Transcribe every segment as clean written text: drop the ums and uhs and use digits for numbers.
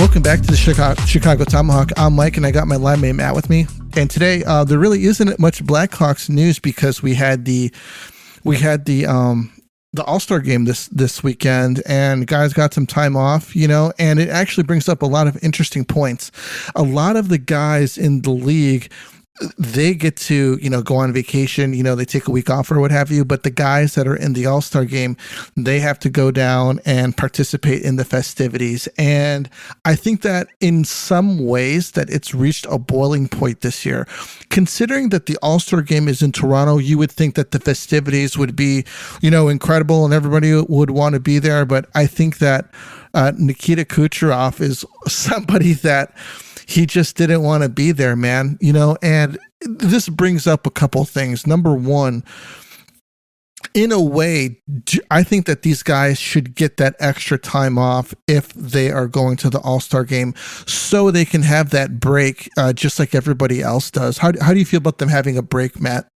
Welcome back to the Chicago Tomahawk. I'm Mike, and I got my line mate Matt with me. And today, there really isn't much Blackhawks news because we had the All Star game this weekend, and guys got some time off, and it actually brings up a lot of interesting points. A lot of the guys in the league, they get to, go on vacation, they take a week off or what have you, but the guys that are in the All Star game, they have to go down and participate in the festivities. And I think that in some ways that it's reached a boiling point this year. Considering that the All Star game is in Toronto, you would think that the festivities would be, incredible and everybody would want to be there. But I think that Nikita Kucherov is somebody that he just didn't want to be there, man, and this brings up a couple things. Number one, in a way, I think that these guys should get that extra time off if they are going to the All-Star game so they can have that break just like everybody else does. How do you feel about them having a break, Matt?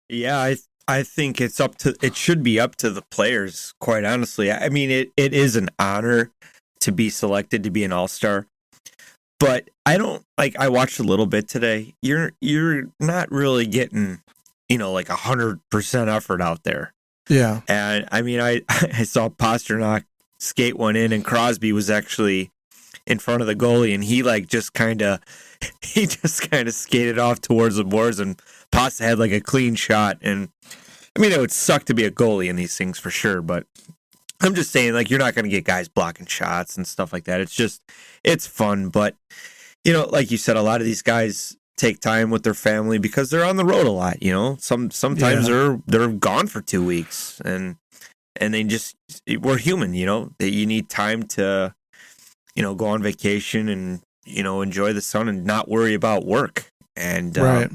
Yeah, I think it should be up to the players, quite honestly. I mean, it is an honor to be selected to be an All-Star. But I watched a little bit today. You're not really getting, 100% effort out there. Yeah. And I mean, I saw Pasternak skate one in, and Crosby was actually in front of the goalie, and he just kind of skated off towards the boards, and Pasta had a clean shot. And I mean, it would suck to be a goalie in these things for sure, but I'm just saying, you're not going to get guys blocking shots and stuff like that. It's fun. But, like you said, a lot of these guys take time with their family because they're on the road a lot, Sometimes they're gone for 2 weeks and we're human, that you need time to, go on vacation and, enjoy the sun and not worry about work. And right.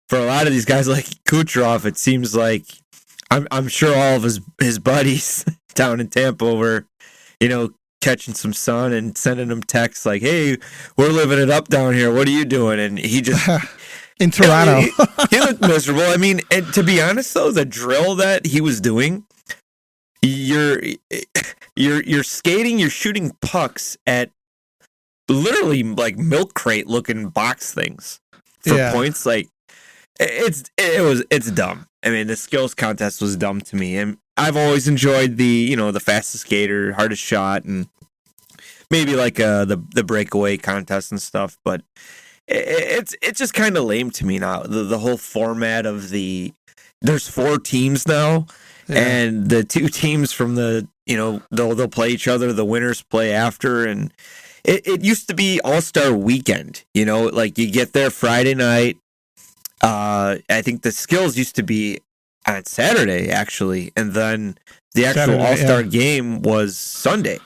For a lot of these guys like Kucherov, it seems like I'm sure all of his buddies down in Tampa were, catching some sun and sending him texts like, "Hey, we're living it up down here. What are you doing?" And he just in Toronto, he looked miserable. I mean, and to be honest though, the drill that he was doing, you're skating, you're shooting pucks at literally milk crate looking box things for points. It's dumb. I mean, the skills contest was dumb to me, and I've always enjoyed the fastest skater, hardest shot, and maybe the breakaway contest and stuff. But it's just kind of lame to me now. The whole format of there's 4 teams now, and the 2 teams from they'll play each other. The winners play after, and it used to be All-Star weekend. You get there Friday night. I think the skills used to be on Saturday, actually, and then the actual All-Star game was Sunday,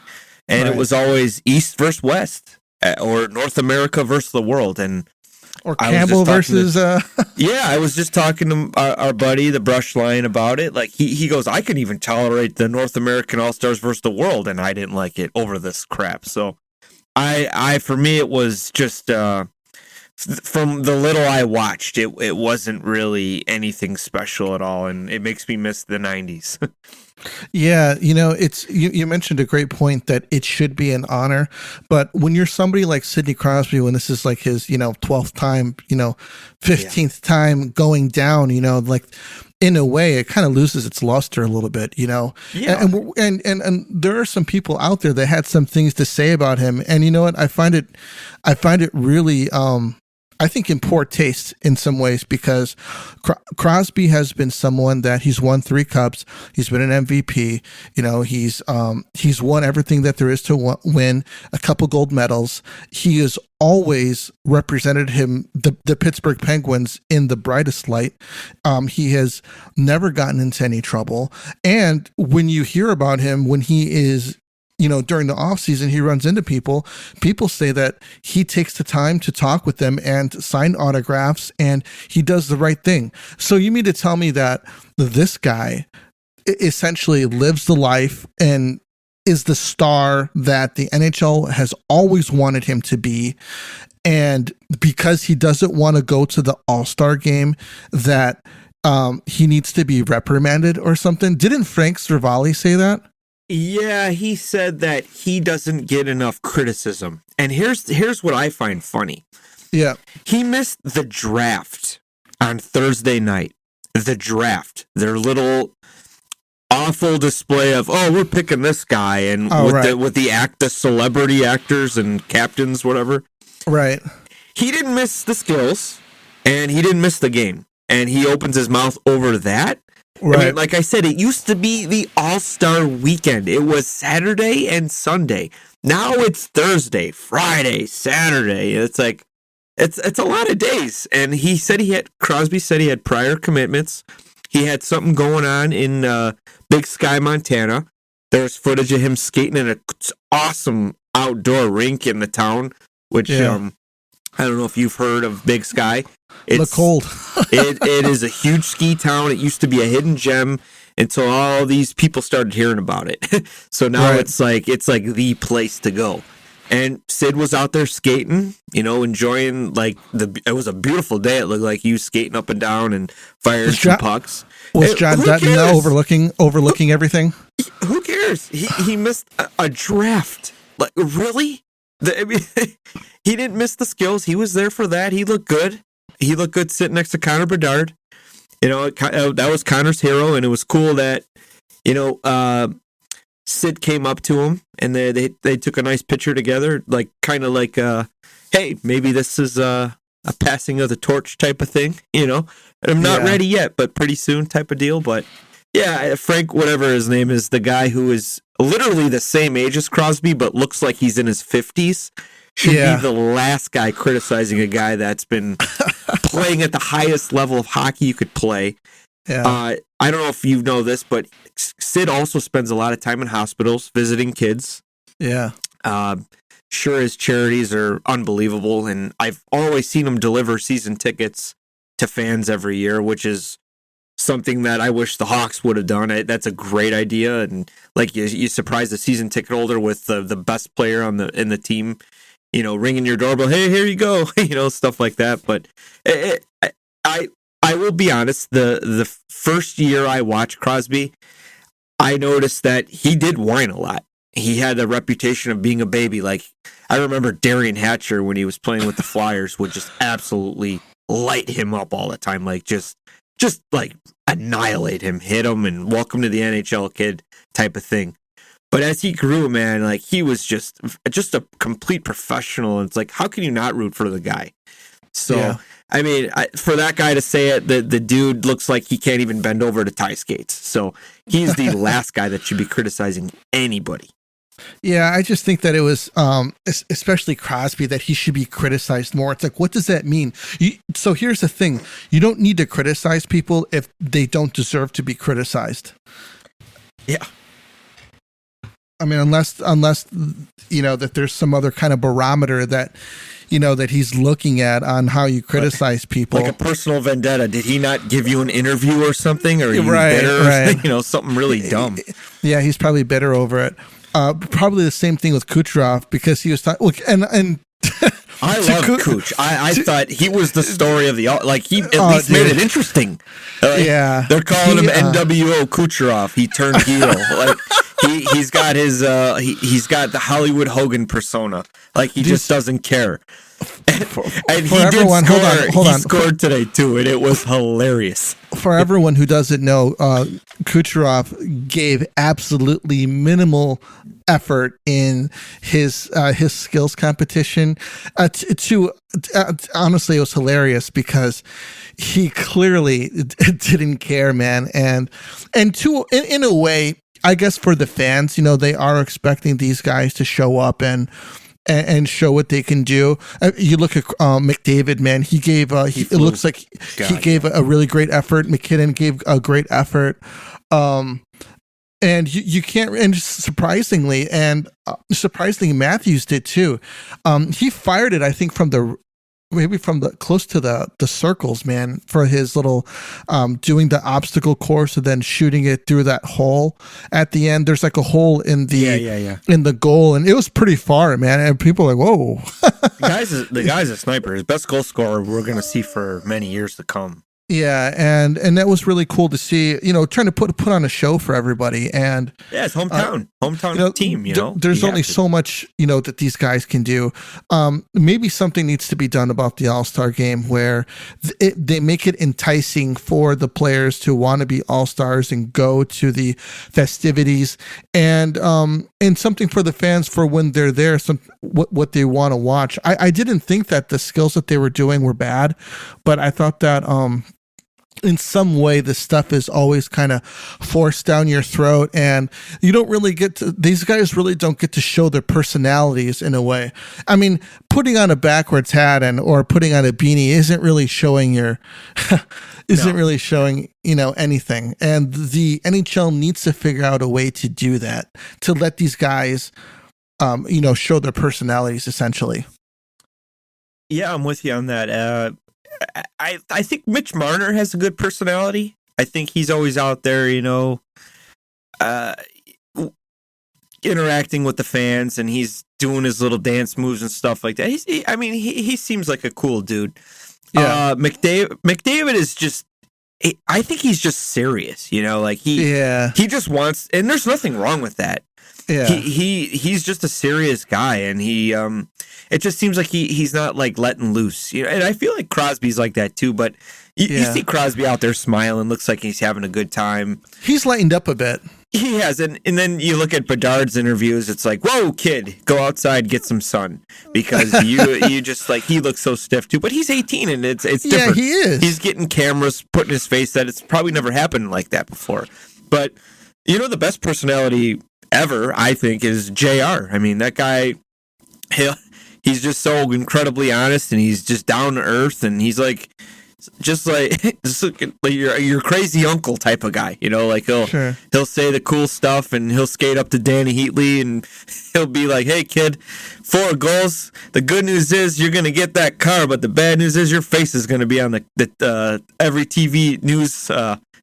and it was always East versus West, or North America versus the world, or Campbell versus. I was just talking to our buddy, the Brush Line, about it. He goes, I can even tolerate the North American All-Stars versus the world, and I didn't like it over this crap. So, for me, it was just. From the little I watched, it wasn't really anything special at all, and it makes me miss the 90s. Yeah, it's you mentioned a great point that it should be an honor, but when you're somebody like Sidney Crosby, when this is his 12th time, 15th time going down, in a way, it kind of loses its luster a little bit, Yeah. And there are some people out there that had some things to say about him, and you know what? I find it really. I think in poor taste in some ways, because Crosby has been someone that he's won 3 cups. He's been an MVP. He's won everything that there is to win, a couple gold medals. He has always represented the Pittsburgh Penguins in the brightest light. He has never gotten into any trouble. And when you hear about him, when he is during the off season, he runs into people say that he takes the time to talk with them and sign autographs, and he does the right thing. So you mean to tell me that this guy essentially lives the life and is the star that the NHL has always wanted him to be, and because he doesn't want to go to the All-Star game, that he needs to be reprimanded or something? Didn't Frank Cervalli say that? Yeah, he said that he doesn't get enough criticism. And here's what I find funny. Yeah. He missed the draft on Thursday night. The draft. Their little awful display of, oh, we're picking this guy, and with the celebrity actors and captains, whatever. Right. He didn't miss the skills, and he didn't miss the game. And he opens his mouth over that. Right. I mean, like I said, it used to be the All Star weekend. It was Saturday and Sunday. Now it's Thursday, Friday, Saturday. It's like, it's a lot of days. And Crosby said he had prior commitments. He had something going on in Big Sky, Montana. There was footage of him skating in an awesome outdoor rink in the town, which I don't know if you've heard of Big Sky. It's cold. it is a huge ski town. It used to be a hidden gem until all these people started hearing about it. So now it's like the place to go. And Sid was out there skating, enjoying it was a beautiful day. It looked like he was skating up and down and firing some pucks. Was John Dutton overlooking everything? Who cares? He missed a draft. Like, really? He didn't miss the skills. He was there for that. He looked good. He looked good sitting next to Connor Bedard. That was Connor's hero, and it was cool that, Sid came up to him, and they took a nice picture together, hey, maybe this is a passing of the torch type of thing, I'm not ready yet, but pretty soon type of deal. But yeah, Frank, whatever his name is, the guy who is literally the same age as Crosby, but looks like he's in his 50s, should be the last guy criticizing a guy that's been playing at the highest level of hockey you could play. Yeah. I don't know if you know this, but Sid also spends a lot of time in hospitals visiting kids. Yeah. Sure, his charities are unbelievable, and I've always seen him deliver season tickets to fans every year, which is something that I wish the Hawks would have done. That's a great idea, and like you surprise the season ticket holder with the best player in the team, ringing your doorbell, hey, here you go, stuff like that. But I will be honest, the first year I watched Crosby, I noticed that he did whine a lot. He had a reputation of being a baby. Like, I remember Darian Hatcher, when he was playing with the Flyers, would just absolutely light him up all the time. Like, just like annihilate him, hit him, and welcome to the NHL kid type of thing. But as he grew, man, like, he was just a complete professional. And it's like, how can you not root for the guy? So, yeah. I mean, for that guy to say it, the dude looks like he can't even bend over to tie skates. So he's the last guy that should be criticizing anybody. Yeah, I just think that it was, especially Crosby, that he should be criticized more. It's like, what does that mean? So here's the thing. You don't need to criticize people if they don't deserve to be criticized. Yeah. I mean, unless that there's some other kind of barometer that that he's looking at on how you criticize people, like a personal vendetta. Did he not give you an interview or something, or are you bitter? Right. Something really dumb. Yeah, he's probably bitter over it. Probably the same thing with Kucherov, because he was talking. And I love Kuch. I thought he was the story of the he at least made it interesting. Yeah, they're calling him NWO Kucherov. He turned heel. He's got his he's got the Hollywood Hogan persona. Like, he just doesn't care. And he everyone, did score. Hold on. He scored today too, and it was hilarious. For everyone who doesn't know, Kucherov gave absolutely minimal effort in his skills competition. Honestly, it was hilarious because he clearly didn't care, man. And in a way, I guess for the fans, they are expecting these guys to show up and show what they can do. You look at McDavid, man. He gave. It looks like he gave a really great effort. McKinnon gave a great effort. And you can't. And surprisingly, Matthews did too. He fired it, I think, from the close to the circles, man, for his little doing the obstacle course and then shooting it through that hole at the end. There's like a hole in the in the goal, and it was pretty far, man. And people are like, whoa. The guy's a sniper. His best goal scorer we're gonna see for many years to come. Yeah, and that was really cool to see. Trying to put on a show for everybody, and yeah, it's hometown team. There's only so much that these guys can do. Maybe something needs to be done about the All-Star game where they make it enticing for the players to want to be All-Stars and go to the festivities, and something for the fans for when they're there. What they want to watch. I didn't think that the skills that they were doing were bad, but I thought that in some way the stuff is always kind of forced down your throat, and you don't really these guys really don't get to show their personalities in a way. I mean, putting on a backwards hat or putting on a beanie isn't really showing anything. And the NHL needs to figure out a way to do that, to let these guys show their personalities essentially. Yeah, I'm with you on that. I think Mitch Marner has a good personality. I think he's always out there, interacting with the fans, and he's doing his little dance moves and stuff like that. He seems like a cool dude. Yeah. McDavid is just, I think he's just serious, he just wants, and there's nothing wrong with that. Yeah. He's just a serious guy, and it just seems like he's not like letting loose, and I feel like Crosby's like that too, but you see Crosby out there smiling, looks like he's having a good time. He's lightened up a bit. He has, and then you look at Bedard's interviews, it's like, whoa, kid, go outside, get some sun, because you just like, he looks so stiff too, but he's 18 and it's different. Yeah, he is. He's getting cameras put in his face that it's probably never happened like that before. But the best personality ever, I think, is JR. I mean, that guy, he's just so incredibly honest, and he's just down to earth, and he's like your crazy uncle type of guy, he'll say the cool stuff, and he'll skate up to Danny Heatley, and he'll be like, hey kid, 4 goals, the good news is you're gonna get that car, but the bad news is your face is gonna be on the every TV news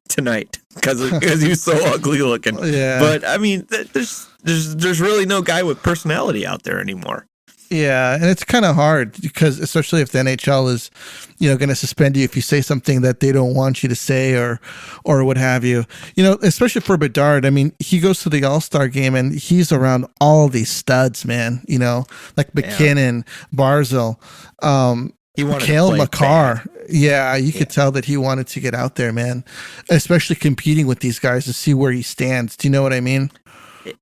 tonight because he was so ugly looking. Yeah. But I mean, there's really no guy with personality out there anymore. Yeah, and it's kind of hard because, especially if the NHL is, going to suspend you if you say something that they don't want you to say or what have you. Especially for Bedard. I mean, he goes to the All Star game and he's around all these studs, man. Like McKinnon, Barzal, Cale Makar. Yeah, you could tell that he wanted to get out there, man. Especially competing with these guys to see where he stands. Do you know what I mean?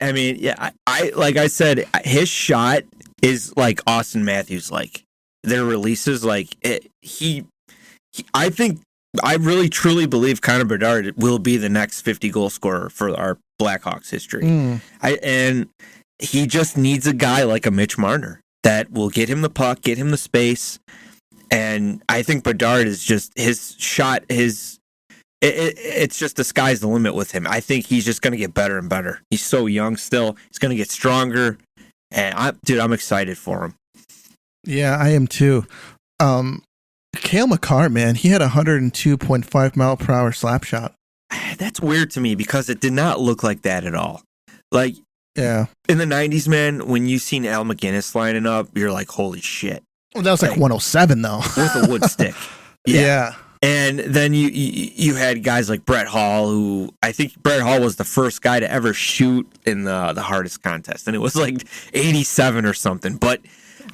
I mean, yeah. I like I said, his shot is like Austin Matthews, like their releases, like I think, I really truly believe Connor Bedard will be the next 50 goal scorer for our Blackhawks history. And he just needs a guy like a Mitch Marner that will get him the puck, get him the space, and I think Bedard is just, his shot, it's just the sky's the limit with him. I think he's just going to get better and better. He's so young still. He's going to get stronger. And I'm excited for him. Yeah, I am too. Cale Makar, man, he had a 102.5 mile per hour slap shot. That's weird to me because it did not look like that at all. Like, yeah, in the 90s, man, when you seen Al McGinnis lining up, you're like, holy shit. Well, that was like 107 though, with a wood stick. Yeah. And then you had guys like Brett Hall, who I think Brett Hall was the first guy to ever shoot in the hardest contest, and it was like 87 or something. But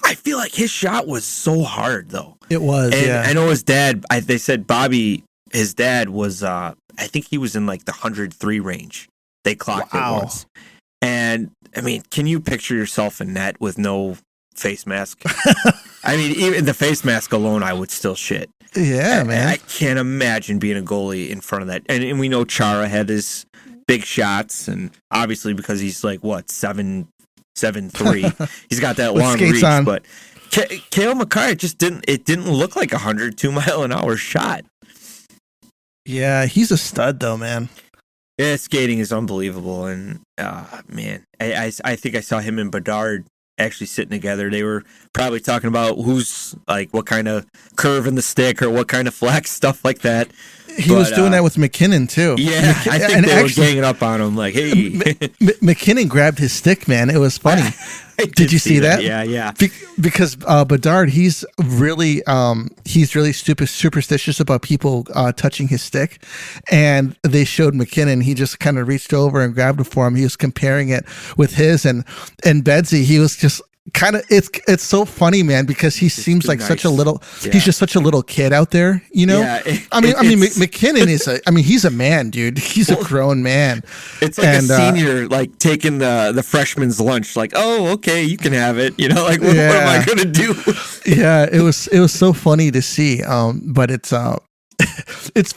I feel like his shot was so hard, though. It was, and I know his dad. They said Bobby, his dad was. I think he was in like the 103 range. They clocked it once, and I mean, can you picture yourself in net with no face mask? I mean, even the face mask alone, I would still shit. Yeah, man. I can't imagine being a goalie in front of that. And we know Chara had his big shots, and obviously because he's like, 7'3", he's got that long reach. On. But Cale Makar, it didn't look like a 102 mile an hour shot. Yeah, he's a stud though, man. Yeah, skating is unbelievable, and man, I think I saw him and Bedard actually sitting together. They were probably talking about who's like what kind of curve in the stick or what kind of flex, stuff like that. He was doing that with McKinnon too. Yeah, I think they were ganging up on him like, hey. McKinnon grabbed his stick, man. It was funny. Did you see that? Yeah. Because Bedard, he's really superstitious about people touching his stick, and they showed McKinnon. He just kind of reached over and grabbed it for him. He was comparing it with his, and Bedsy, he was just kind of, it's so funny, man, because he seems like such a little, he's just such a little kid out there, you know. I mean McKinnon is he's a man, dude. He's a grown man. It's like a senior like taking the freshman's lunch, like, oh, okay, you can have it, you know, like what am I gonna do? Yeah, it was so funny to see, but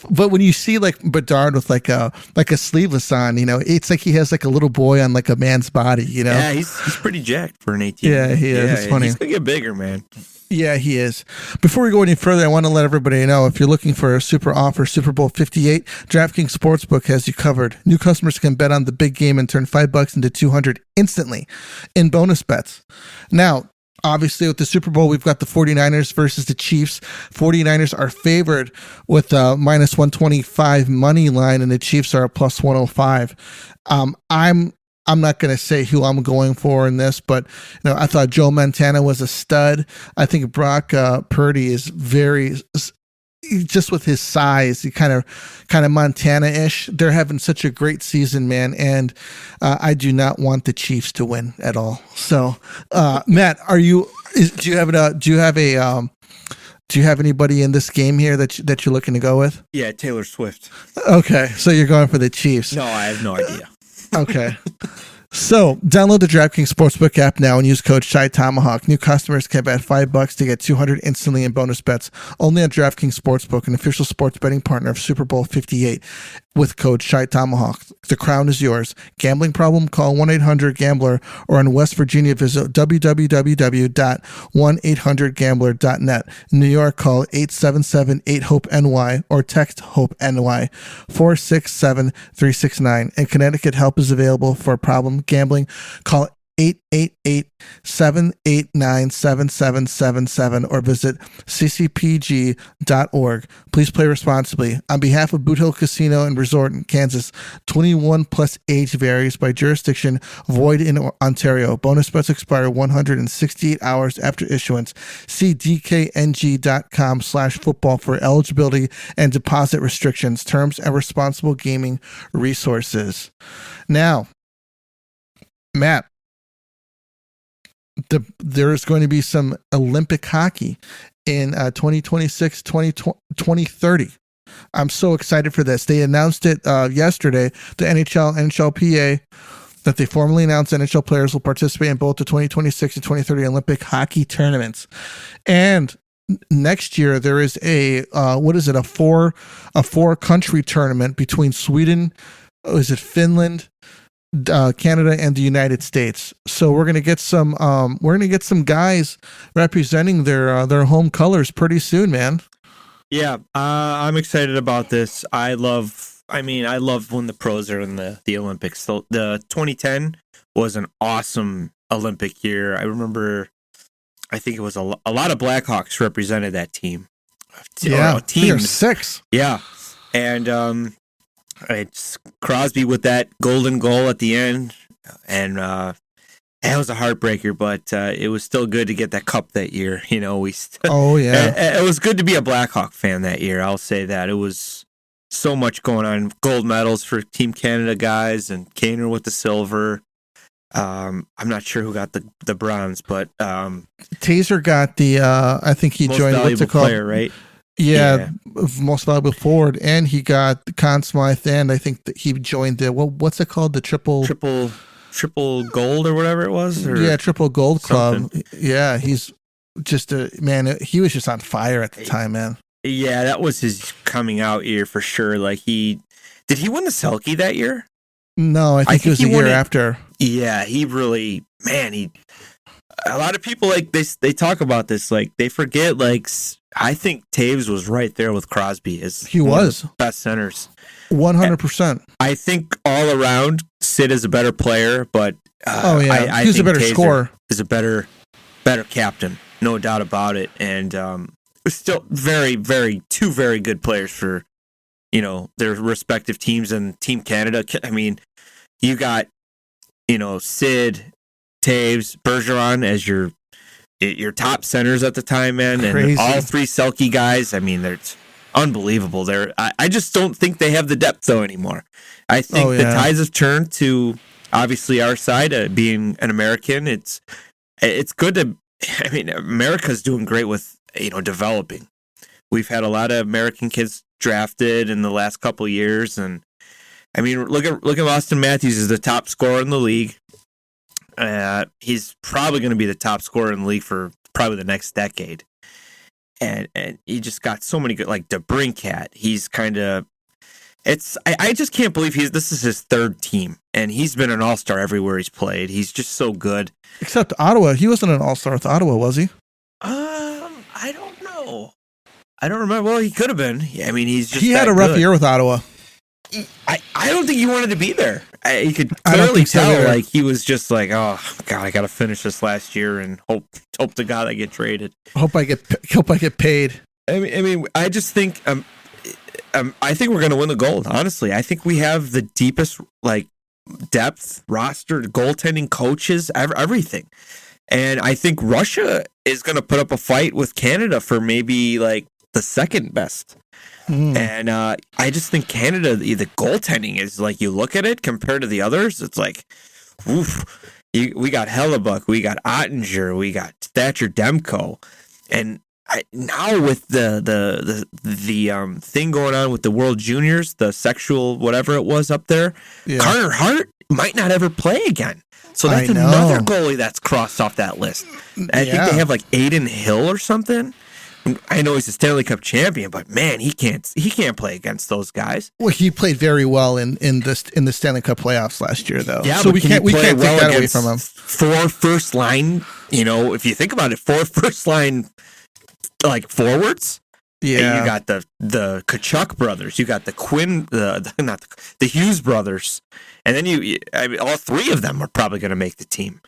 but when you see like Bedard with like a sleeveless on, you know, it's like he has like a little boy on like a man's body, you know. Yeah, he's pretty jacked for an 18. Yeah, he is. It's funny. He's gonna get bigger, man. Yeah, he is. Before we go any further, I want to let everybody know, if you're looking for a super offer, Super Bowl 58, DraftKings Sportsbook has you covered. New customers can bet on the big game and turn $5 into $200 instantly in bonus bets. Now, obviously, with the Super Bowl, we've got the 49ers versus the Chiefs. 49ers are favored with a minus 125 money line, and the Chiefs are a plus 105. I'm not going to say who I'm going for in this, but you know, I thought Joe Montana was a stud. I think Brock Purdy is just with his size, he kind of Montana-ish. They're having such a great season, man, and I do not want the Chiefs to win at all. So, Matt, do you have anybody in this game here that you're looking to go with? Yeah, Taylor Swift. Okay, so you're going for the Chiefs. No, I have no idea. Okay. So, download the DraftKings Sportsbook app now and use code ShyTomahawk. New customers can bet $5 to get $200 instantly in bonus bets. Only on DraftKings Sportsbook, an official sports betting partner of Super Bowl 58, with code ShyTomahawk. The crown is yours. Gambling problem? Call 1-800-GAMBLER, or in West Virginia, visit www.1800gambler.net. In New York, call 877-8-HOPE-NY or text HOPE-NY 467-369. In Connecticut, help is available for problem gambling. Call 888-789-7777 or visit ccpg.org. Please play responsibly. On behalf of Boot Hill Casino and Resort in Kansas, 21 plus age varies by jurisdiction, void in Ontario. Bonus bets expire 168 hours after issuance. See dkng.com/football for eligibility and deposit restrictions, terms, and responsible gaming resources. Now, Matt, there's going to be some Olympic hockey in 2026, 2030. I'm so excited for this. They announced it yesterday, the NHLPA, that they formally announced NHL players will participate in both the 2026 and 2030 Olympic hockey tournaments. And next year there is a four country tournament between Sweden, Finland, Canada, and the United States. So we're gonna get some guys representing their home colors pretty soon, man. Yeah, I'm excited about this. I love when the pros are in the Olympics. So the 2010 was an awesome Olympic year. I remember, I think it was a lot of Blackhawks represented that team. Yeah, teams 6. Yeah, and it's Crosby with that golden goal at the end, and it was a heartbreaker, but it was still good to get that cup that year. You know, it was good to be a Blackhawk fan that year. I'll say that. It was so much going on. Gold medals for Team Canada guys, and Kaner with the silver. I'm not sure who got the bronze, but Taser got the. I think he joined. What's it called? Player, right? Yeah, most valuable forward, and he got the Conn Smythe, and I think that he joined the what's it called, the triple gold or whatever it was. Triple gold club. Yeah, he's just he was just on fire at the time, man. Yeah, that was his coming out year for sure. Like did he win the Selke that year? No, I think it was the year after. Yeah, he really, man, a lot of people like this. They talk about this, like they forget. Like I think Taves was right there with Crosby as he was best centers, 100%. I think all around Sid is a better player, but I he's a better scorer. Is a better captain, no doubt about it. And still two very good players for their respective teams. And Team Canada, I mean, you got Sid Taves, Bergeron as your top centers at the time, man. Crazy. And all three Selke guys. I mean, they're unbelievable. I just don't think they have the depth though anymore. I think the tides have turned to obviously our side. Being an American, it's good to. I mean, America's doing great with developing. We've had a lot of American kids drafted in the last couple of years, and I mean, look at Austin Matthews is the top scorer in the league. He's probably going to be the top scorer in the league for probably the next decade. And he just got so many good, like DeBrincat. He's kind of, I just can't believe this is his third team, and he's been an all-star everywhere he's played. He's just so good. Except Ottawa. He wasn't an all-star with Ottawa, was he? I don't know. I don't remember. Well, he could have been. I mean, he had a rough year with Ottawa. I don't think he wanted to be there. You could clearly tell, like he was just like, oh God, I got to finish this last year and hope to God I get traded. Hope I get paid. I mean, I just think, I think we're gonna win the gold. Honestly, I think we have the deepest depth roster, goaltending, coaches, everything, and I think Russia is gonna put up a fight with Canada for maybe the second best. And I just think Canada, the goaltending is you look at it compared to the others, it's oof. We got Hellebuck, we got Ottinger, we got Thatcher Demko, and now with the thing going on with the World Juniors, the sexual whatever it was up there, Carter Hart might not ever play again. So that's another goalie that's crossed off that list. I think they have Aiden Hill or something. I know he's a Stanley Cup champion, but man, he can't play against those guys. Well, he played very well in the Stanley Cup playoffs last year, though. Yeah, so we can't take that away from him. 4 first line, if you think about it, 4 first line forwards. Yeah, you got the Kachuk brothers, you got the Quinn, the Hughes brothers, and then all 3 of them are probably going to make the team.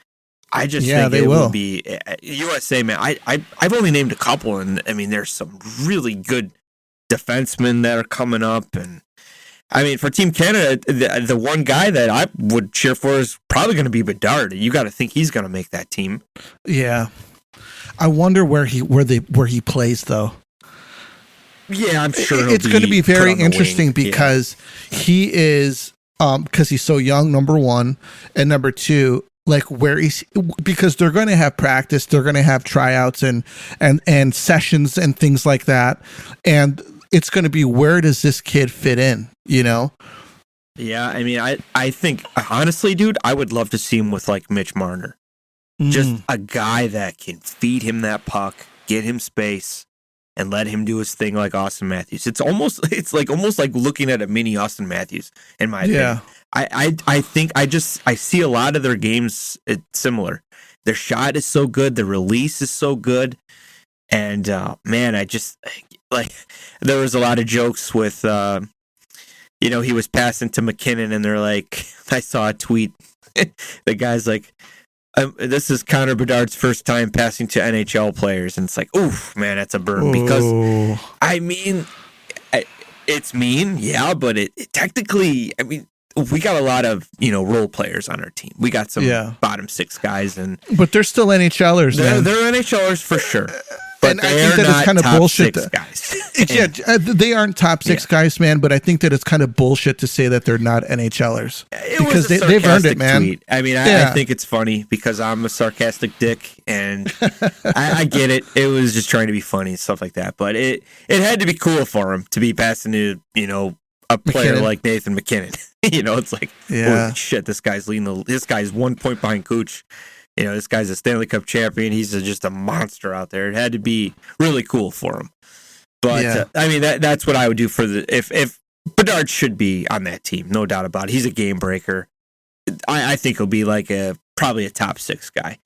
I just think it will be USA, man. I've only named a couple, and I mean, there's some really good defensemen that are coming up, and I mean, for Team Canada, the one guy that I would cheer for is probably going to be Bedard. You got to think he's going to make that team. Yeah, I wonder where he plays though. Yeah, I'm sure it's going to be very interesting because he is because he's so young. Number one, and number two. Because they're going to have practice, they're going to have tryouts and sessions and things like that, and it's going to be, where does this kid fit in? Yeah, I mean, I think honestly, dude, I would love to see him with Mitch Marner, just a guy that can feed him that puck, get him space, and let him do his thing like Austin Matthews. It's almost like looking at a mini Austin Matthews, in my opinion. I think I see a lot of their games similar. Their shot is so good, the release is so good, and man, I just there was a lot of jokes with he was passing to McKinnon, and they're I saw a tweet, the guy's this is Connor Bedard's first time passing to NHL players, and it's oof, man, that's a burn. Because I mean, it's mean, yeah, but it technically, I mean, we got a lot of role players on our team. We got some bottom 6 guys, but they're still NHLers. They're NHLers for sure. But and I think that it's kind of bullshit. Guys. They aren't top 6 guys, man. But I think that it's kind of bullshit to say that they're not NHLers because they've earned it, man. Tweet. I mean, I think it's funny because I'm a sarcastic dick, and I get it. It was just trying to be funny and stuff like that. But it had to be cool for him to be passing to a player McKinnon. like Nathan McKinnon. It's holy shit, this guy's leading this guy's 1 point behind Cooch. This guy's a Stanley Cup champion. He's just a monster out there. It had to be really cool for him. But I mean, that's what I would do for if Bedard should be on that team, no doubt about it. He's a game breaker. I think he'll be probably a top 6 guy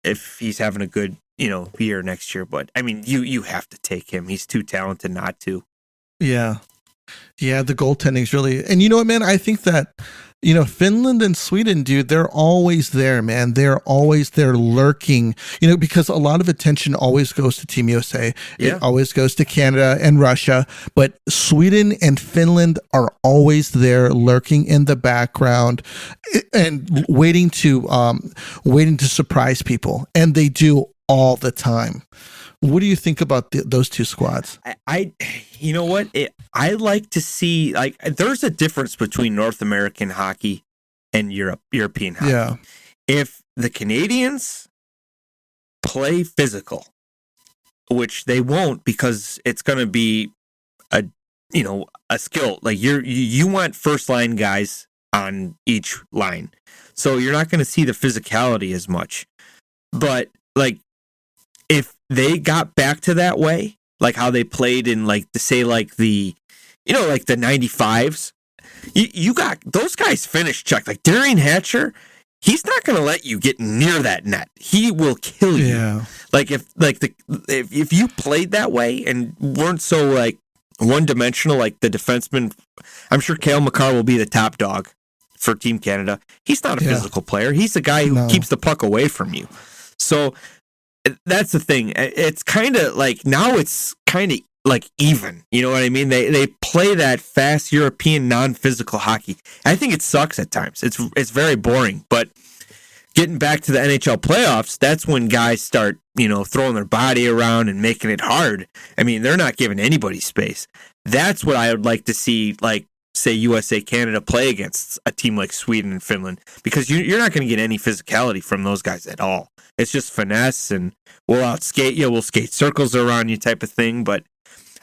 if he's having a good year next year. But I mean, you have to take him. He's too talented not to. Yeah. Yeah, the goaltending's really, and you know what, man? I think that Finland and Sweden, dude, they're always there, man. They're always there lurking, because a lot of attention always goes to Team USA. Yeah. It always goes to Canada and Russia, but Sweden and Finland are always there lurking in the background and waiting to surprise people. And they do all the time. What do you think about those two squads? You know what? I like to see, like, there's a difference between North American hockey and European hockey. Yeah. If the Canadians play physical, which they won't because it's going to be a skill. Like you want first line guys on each line. So you're not going to see the physicality as much. But like if they got back to that way, like how they played in like the 95s, you got those guys finish check. Like Darian Hatcher, he's not going to let you get near that net. He will kill you. Yeah. Like if you played that way and weren't so like one dimensional, like the defenseman, I'm sure Cale Makar will be the top dog for Team Canada. He's not a physical player. He's the guy who keeps the puck away from you. So that's the thing. It's kind of like now it's kind of like even. You know what I mean? They play that fast European non-physical hockey. I think it sucks at times. It's very boring. But getting back to the NHL playoffs, that's when guys start throwing their body around and making it hard. I mean, they're not giving anybody space. That's what I would like to see. Like say USA Canada play against a team like Sweden and Finland, because you're not going to get any physicality from those guys at all. It's just finesse and we'll outskate you, we'll skate circles around you type of thing. But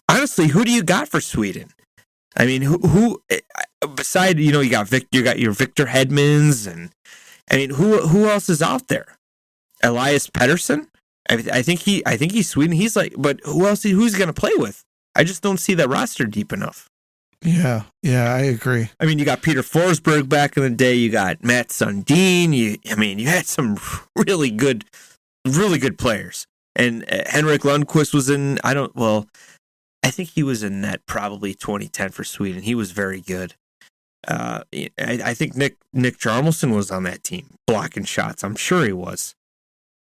honestly, who do you got for Sweden? I mean, who beside you got your Victor Hedmans, and I mean who else is out there? Elias Pettersson? I think he's Sweden. He's like, but who's he going to play with? I just don't see that roster deep enough. Yeah, I agree. I mean, you got Peter Forsberg back in the day. You got Matt Sundin. You had some really good players. And Henrik Lundqvist was in. I think he was in that probably 2010 for Sweden. He was very good. I think Nick Jarmelson was on that team blocking shots. I'm sure he was.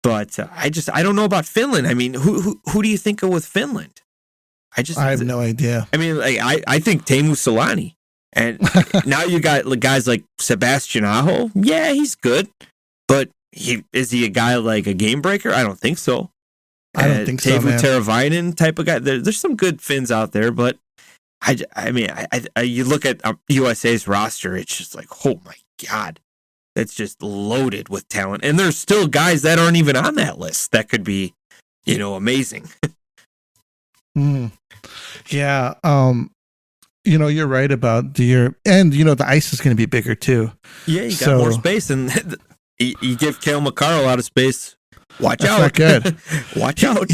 But I don't know about Finland. I mean, who do you think of with Finland? I have no idea. I mean, like I think Teemu Selanne, and now you got guys like Sebastian Aho. Yeah, he's good, but is he a guy like a game breaker? I don't think so. I don't think so, man. Teuvo Teravainen type of guy. There's some good Finns out there, but I mean, you look at USA's roster, it's just like, oh my God, it's just loaded with talent, and there's still guys that aren't even on that list that could be, amazing. Yeah. You're right about the ice is going to be bigger too. Yeah, you got more space, and you give Cale Makar a lot of space. Watch out. Not good. Watch out.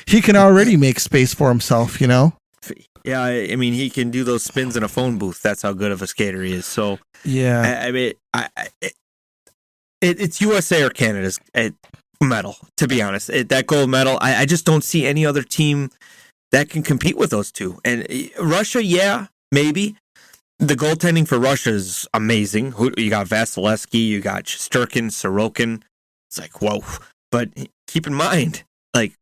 He can already make space for himself, Yeah, I mean, he can do those spins in a phone booth. That's how good of a skater he is. So, yeah. I mean, it's USA or Canada's medal, to be honest. That gold medal, I just don't see any other team that can compete with those two. And Russia, yeah, maybe. The goaltending for Russia is amazing. You got Vasilevsky, you got Shesterkin, Sorokin. It's like, whoa. But keep in mind, like,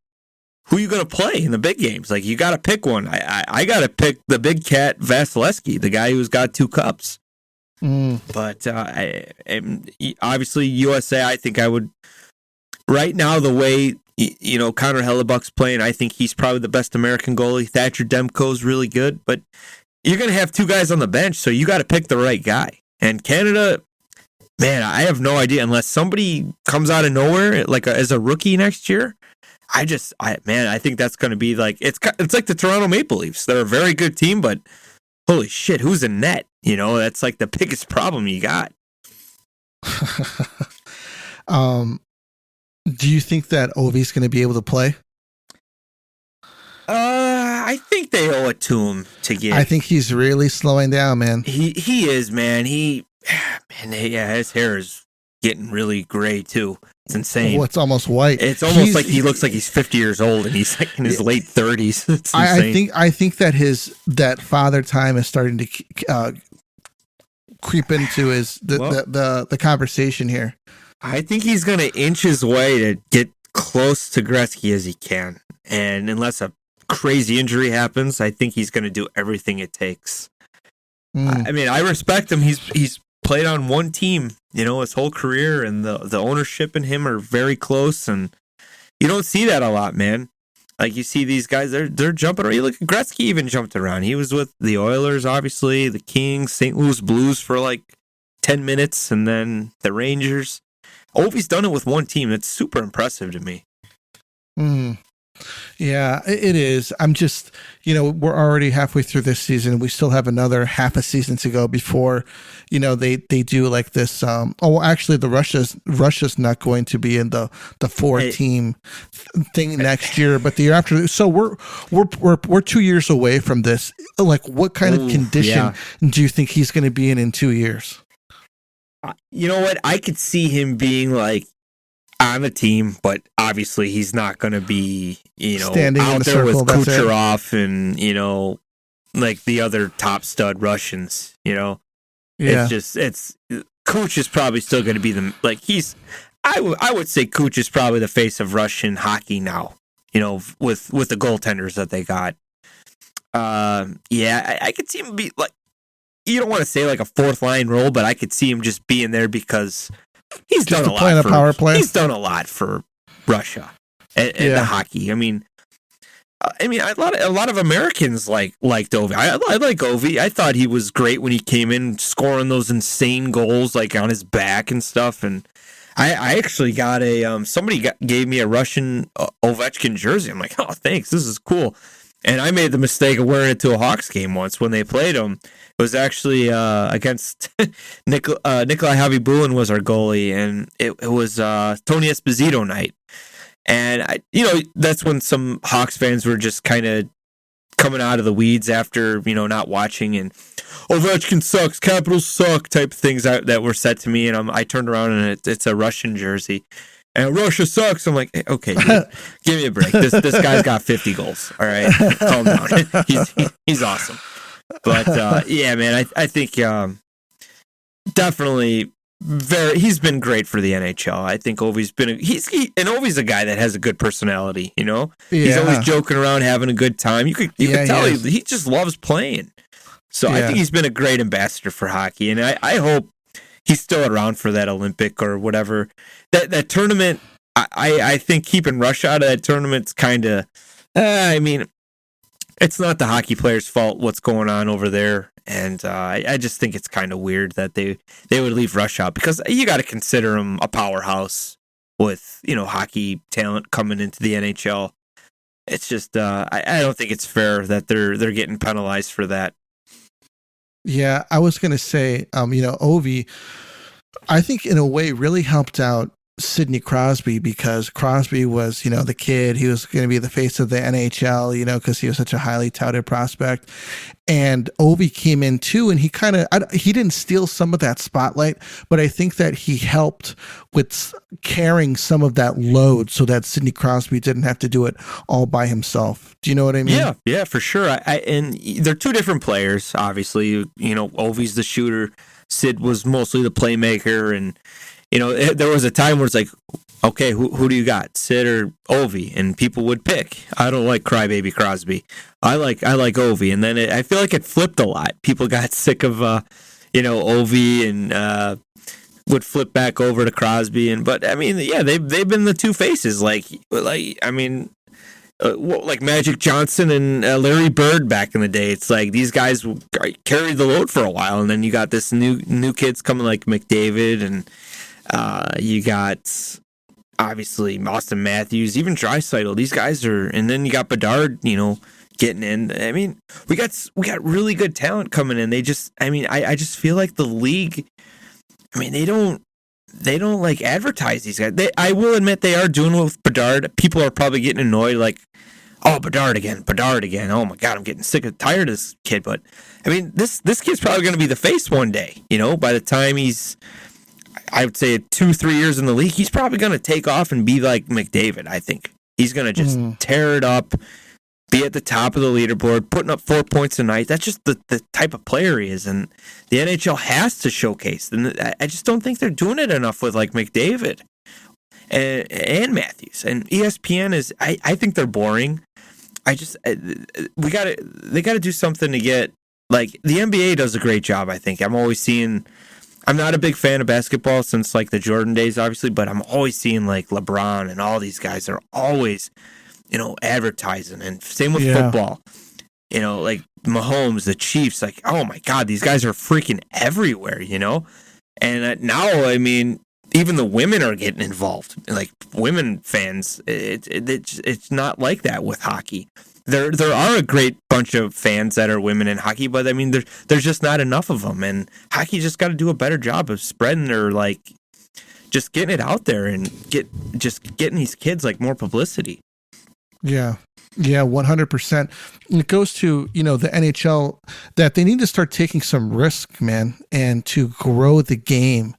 who are you going to play in the big games? Like, you got to pick one. I got to pick the big cat Vasilevsky, the guy who's got 2 cups. But obviously, USA, I think I would, right now, the way Connor Hellebuck's playing, I think he's probably the best American goalie. Thatcher Demko's really good, but you're going to have 2 guys on the bench, so you got to pick the right guy. And Canada, man, I have no idea unless somebody comes out of nowhere, like as a rookie next year. I think that's going to be like it's like the Toronto Maple Leafs. They're a very good team, but holy shit, who's in net? That's like the biggest problem you got. Do you think that Ovi's going to be able to play? I think they owe it to him to get. I think he's really slowing down, man. He is, man. His hair is getting really gray too. It's insane. Oh, it's almost white. It's almost like he looks like he's 50 years old and he's like in his late 30s. It's insane. I think that that father time is starting to creep into the conversation here? I think he's going to inch his way to get close to Gretzky as he can. And unless a crazy injury happens, I think he's going to do everything it takes. I mean, I respect him. He's played on one team, his whole career, and the ownership and him are very close, and you don't see that a lot, man. Like, you see these guys, they're jumping around. You look at Gretzky, even jumped around. He was with the Oilers, obviously, the Kings, St. Louis Blues for like 10 minutes, and then the Rangers. Ovi's done it with one team. That's super impressive to me. Yeah, it is. I'm just, we're already halfway through this season. We still have another half a season to go before, they do like this. Actually, Russia's not going to be in the 4-team thing next year, but the year after. So we're 2 years away from this. Like, what kind of condition do you think he's going to be in 2 years? You know what? I could see him being like on the team, but obviously he's not going to be, standing out there with Kucherov and, like the other top stud Russians, Yeah. It's Kuch is probably still going to be I would say Kuch is probably the face of Russian hockey now, with the goaltenders that they got. I could see him be like, you don't want to say like a fourth line role, but I could see him just being there because he's done a lot. Power play. He's done a lot for Russia and the hockey. I mean, a lot of Americans liked Ovi. I like Ovi. I thought he was great when he came in, scoring those insane goals like on his back and stuff. And I actually got somebody gave me a Russian Ovechkin jersey. I'm like, oh, thanks. This is cool. And I made the mistake of wearing it to a Hawks game once when they played him. It was actually against Nikolai Javibulin was our goalie, and it was Tony Esposito night. And that's when some Hawks fans were just kind of coming out of the weeds after not watching, and Ovechkin sucks, Capitals suck type of things that were said to me. And I turned around and it's a Russian jersey. And Russia sucks. I'm like, hey, okay, dude, give me a break. This guy's got 50 goals. All right, calm down. He's awesome. But man, I think definitely he's been great for the NHL. I think Ovi's been Ovi's a guy that has a good personality. He's always joking around, having a good time. You could tell he just loves playing. So I think he's been a great ambassador for hockey, and I hope he's still around for that Olympic or whatever. That tournament, I think keeping Russia out of that tournament's kind of, it's not the hockey players' fault what's going on over there. And I just think it's kind of weird that they would leave Russia out, because you got to consider them a powerhouse with, hockey talent coming into the NHL. It's just, I don't think it's fair that they're getting penalized for that. Yeah, I was going to say, Ovi, I think in a way really helped out Sidney Crosby, because Crosby was, the kid. He was going to be the face of the NHL, because he was such a highly touted prospect. And Ovi came in too, and he didn't steal some of that spotlight, but I think that he helped with carrying some of that load so that Sidney Crosby didn't have to do it all by himself. Do you know what I mean? Yeah, for sure. And they're two different players, obviously. Ovi's the shooter. Sid was mostly the playmaker, and there was a time where it's like, okay, who do you got, Sid or Ovi? And people would pick. I don't like Crybaby Crosby. I like Ovi. And then I feel like it flipped a lot. People got sick of Ovi and would flip back over to Crosby. But they've been the two faces. Like Magic Johnson and Larry Bird back in the day. It's like these guys carried the load for a while, and then you got this new kids coming like McDavid, and you got obviously Austin Matthews, even Draisaitl. These guys are, and then you got Bedard, getting in. I mean, we got really good talent coming in. They just, I just feel like the league. They don't like advertise these guys. I will admit they are doing it with Bedard. People are probably getting annoyed, like, oh, Bedard again. Oh my God, I'm getting tired of this kid. But this kid's probably going to be the face one day. By the time he's, I would say 2-3 years in the league, he's probably going to take off and be like McDavid. I think he's going to just tear it up, be at the top of the leaderboard, putting up 4 points a night. That's just the type of player he is, and the NHL has to showcase. And I just don't think they're doing it enough with like McDavid and Matthews. And ESPN is, I think they're boring. They got to do something to get, like, the NBA does a great job, I think. I'm not a big fan of basketball since like the Jordan days, obviously, but I'm always seeing like LeBron and all these guys are always, advertising, and same with football. Like Mahomes, the Chiefs, like, oh my God, these guys are freaking everywhere, And now, I mean, even the women are getting involved. Like women fans, it's not like that with hockey. There are a great bunch of fans that are women in hockey, but I mean, there's just not enough of them, and hockey just got to do a better job of spreading their, like, just getting it out there and getting these kids like more publicity. Yeah. Yeah, 100%. It goes to, the NHL, that they need to start taking some risk, man, and to grow the game,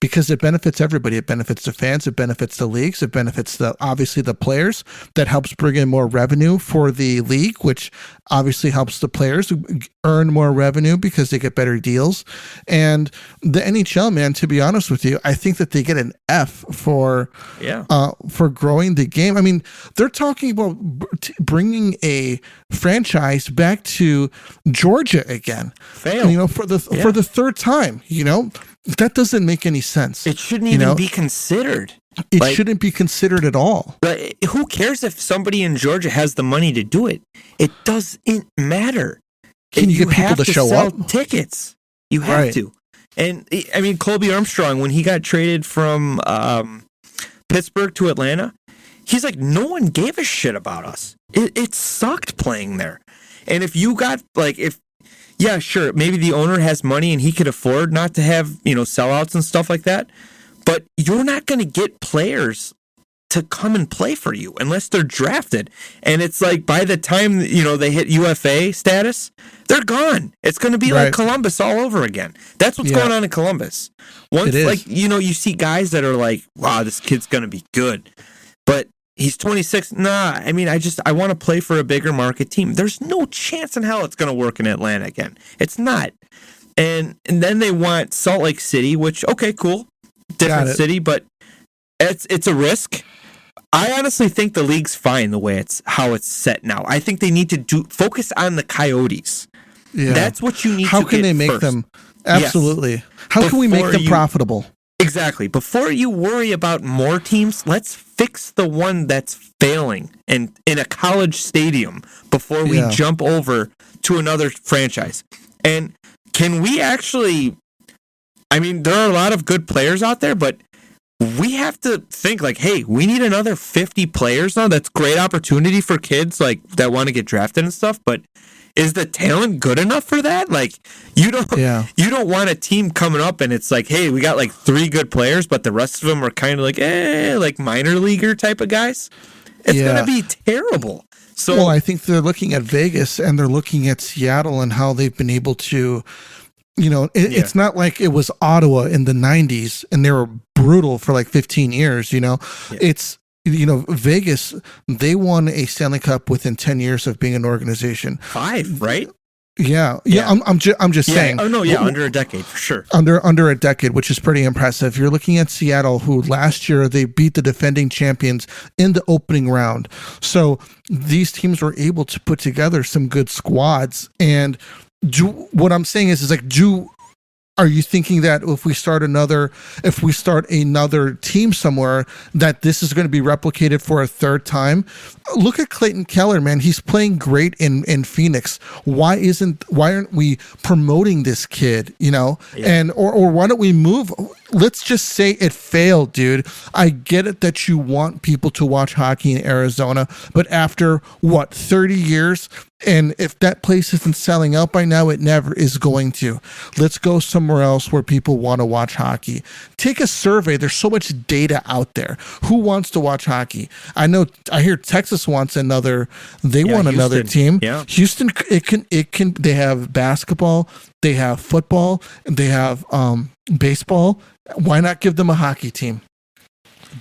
because it benefits everybody. It benefits the fans. It benefits the leagues. It benefits obviously the players. That helps bring in more revenue for the league, which obviously helps the players earn more revenue because they get better deals. And the NHL, man, to be honest with you, I think that they get an F for growing the game. I mean, they're talking about bringing a franchise back to Georgia again. Failed. For the third time. That doesn't make any sense. It shouldn't even be considered. It shouldn't be considered at all. But who cares if somebody in Georgia has the money to do it? It doesn't matter. Can you get people to show sell up? Tickets. You have to. And I mean, Colby Armstrong, when he got traded from Pittsburgh to Atlanta, he's like, no one gave a shit about us. It sucked playing there. And if you got, like, sure, maybe the owner has money and he could afford not to have, sellouts and stuff like that. But you're not going to get players to come and play for you unless they're drafted. And it's like, by the time, they hit UFA status, they're gone. It's going to be like Columbus all over again. That's what's going on in Columbus. Once, like, you see guys that are like, wow, this kid's going to be good. But he's 26. Nah, I mean, I want to play for a bigger market team. There's no chance in hell it's going to work in Atlanta again. It's not. And then they want Salt Lake City, which, okay, cool. Different city, but it's a risk. I honestly think the league's fine the way how it's set now. I think they need to focus on the Coyotes. Yeah. That's what you need to get. How can they make them? Absolutely. Yes. How can we make them profitable? Exactly. Before you worry about more teams, let's fix the one that's failing in a college stadium before we jump over to another franchise. And can we actually, I mean, there are a lot of good players out there, but we have to think like, hey, we need another 50 players now. That's great opportunity for kids like that want to get drafted and stuff, but is the talent good enough for that? Like, you don't want a team coming up and it's like, hey, we got like 3 good players, but the rest of them are kind of like minor leaguer type of guys. It's going to be terrible. So, well, I think they're looking at Vegas and they're looking at Seattle and how they've been able to, it's not like it was Ottawa in the 90s and they were brutal for like 15 years, It's, Vegas, they won a Stanley Cup within 10 years of being an organization. 5, right? Yeah. I'm just saying. Oh no, under a decade for sure. Under a decade, which is pretty impressive. You're looking at Seattle, who last year they beat the defending champions in the opening round. So these teams were able to put together some good squads. And what I'm saying is are you thinking that if we start another team somewhere, that this is going to be replicated for a third time? Look at Clayton Keller, man. He's playing great in Phoenix. Why aren't we promoting this kid? And or why don't we move? Let's just say it failed, dude. I get it that you want people to watch hockey in Arizona, but after 30 years? And if that place isn't selling out by now, it never is going to. Let's go somewhere else where people want to watch hockey. Take a survey. There's so much data out there. Who wants to watch hockey? I hear Texas wants another. They want Houston. Another team. Yeah. Houston. It can. They have basketball. They have football. They have baseball. Why not give them a hockey team?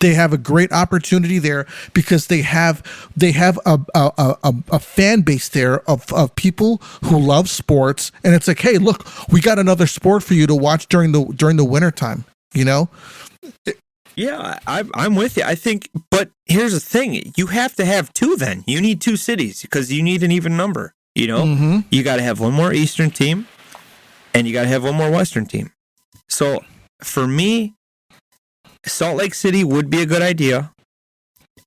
They have a great opportunity there because they have a fan base there of people who love sports, and it's like, hey, look, we got another sport for you to watch during the wintertime, you know? Yeah, I'm with you. I think, but here's the thing: you have to have two. Then you need two cities because you need an even number. You know, you got to have one more Eastern team, and you got to have one more Western team. So for me, Salt Lake City would be a good idea,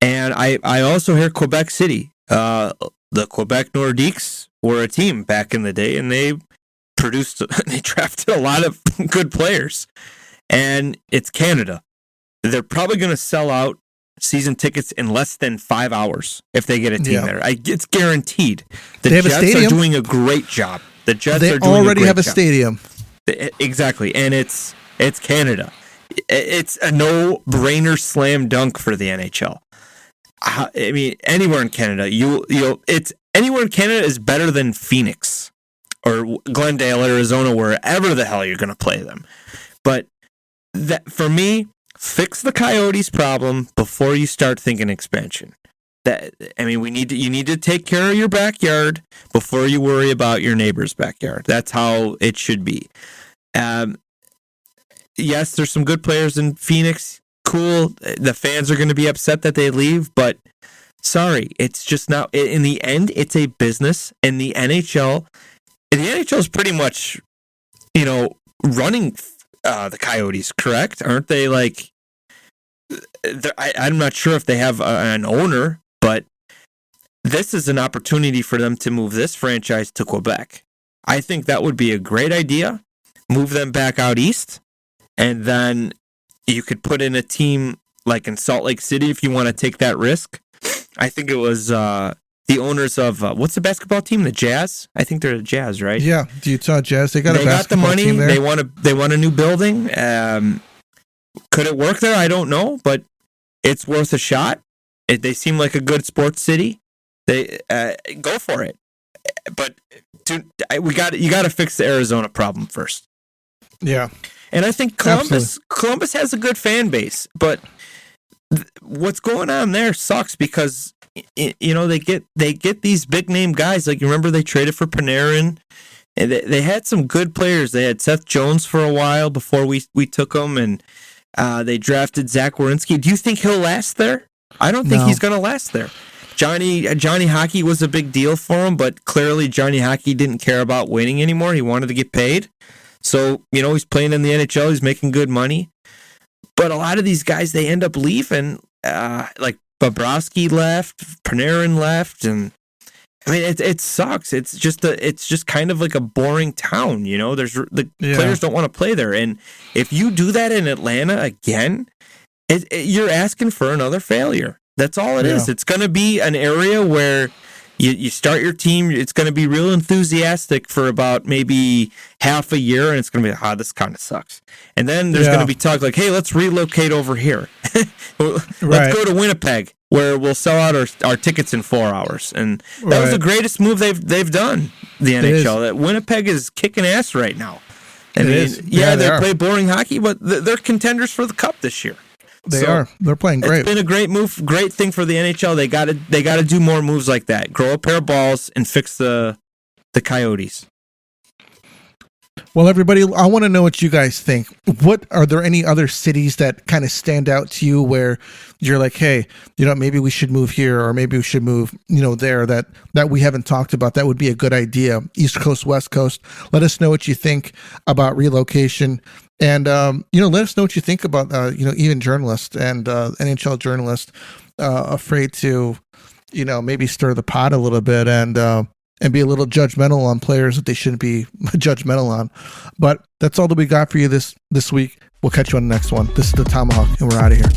and I also hear Quebec City. The Quebec Nordiques were a team back in the day, and they drafted a lot of good players, and it's Canada. They're probably going to sell out season tickets in less than 5 hours if they get a team there. It's guaranteed. The Jets are doing a great job. The Jets are doing already have a stadium. Exactly, and it's Canada. It's a no-brainer slam dunk for the NHL. I mean, anywhere in Canada, anywhere in Canada is better than Phoenix or Glendale, Arizona, wherever the hell you're going to play them. But that for me, fix the Coyotes problem before you start thinking expansion. You need to take care of your backyard before you worry about your neighbor's backyard. That's how it should be. Yes, there's some good players in Phoenix. Cool. The fans are going to be upset that they leave, but sorry, it's just not. In the end, it's a business, and the NHL is pretty much, running the Coyotes, correct? Aren't they like? I'm not sure if they have an owner, but this is an opportunity for them to move this franchise to Quebec. I think that would be a great idea. Move them back out east, and then you could put in a team like in Salt Lake City if you want to take that risk. I think it was the owners of what's the basketball team? The Jazz? I think they're the Jazz, right? Yeah, the Utah Jazz. They got the money. Team there. They want a new building. Could it work there? I don't know, but it's worth a shot. They seem like a good sports city. They go for it. But you got to fix the Arizona problem first. Yeah, and I think Columbus has a good fan base, but what's going on there sucks because they get these big name guys. Like, you remember they traded for Panarin, and they had some good players. They had Seth Jones for a while before we took him, and they drafted Zach Werenski. Do you think he'll last there? I don't think he's going to last there. Johnny Hockey was a big deal for him, but clearly Johnny Hockey didn't care about winning anymore. He wanted to get paid. So, he's playing in the NHL. He's making good money. But a lot of these guys, they end up leaving. Like Bobrovsky left, Panarin left, and I mean, it sucks. It's just kind of like a boring town. Players don't want to play there. And if you do that in Atlanta again, you're asking for another failure. That's all it is. It's going to be an area where you start your team. It's going to be real enthusiastic for about maybe half a year, and it's going to be, this kind of sucks. And then there's going to be talk like, hey, let's relocate over here. Let's go to Winnipeg, where we'll sell out our tickets in 4 hours. And that was the greatest move they've done, the NHL. That Winnipeg is kicking ass right now. I mean, they play boring hockey, but they're contenders for the Cup this year. They're playing great. It's been a great move, great thing for the NHL. They got to do more moves like that. Grow a pair of balls and fix the Coyotes. Well, everybody, I want to know what you guys think. Are there any other cities that kind of stand out to you where you're like, hey, maybe we should move here, or maybe we should move, there that we haven't talked about? That would be a good idea. East Coast, West Coast. Let us know what you think about relocation. And, let us know what you think about, even journalists and NHL journalists afraid to, maybe stir the pot a little bit and be a little judgmental on players that they shouldn't be judgmental on. But that's all that we got for you this week. We'll catch you on the next one. This is the Tomahawk, and we're out of here.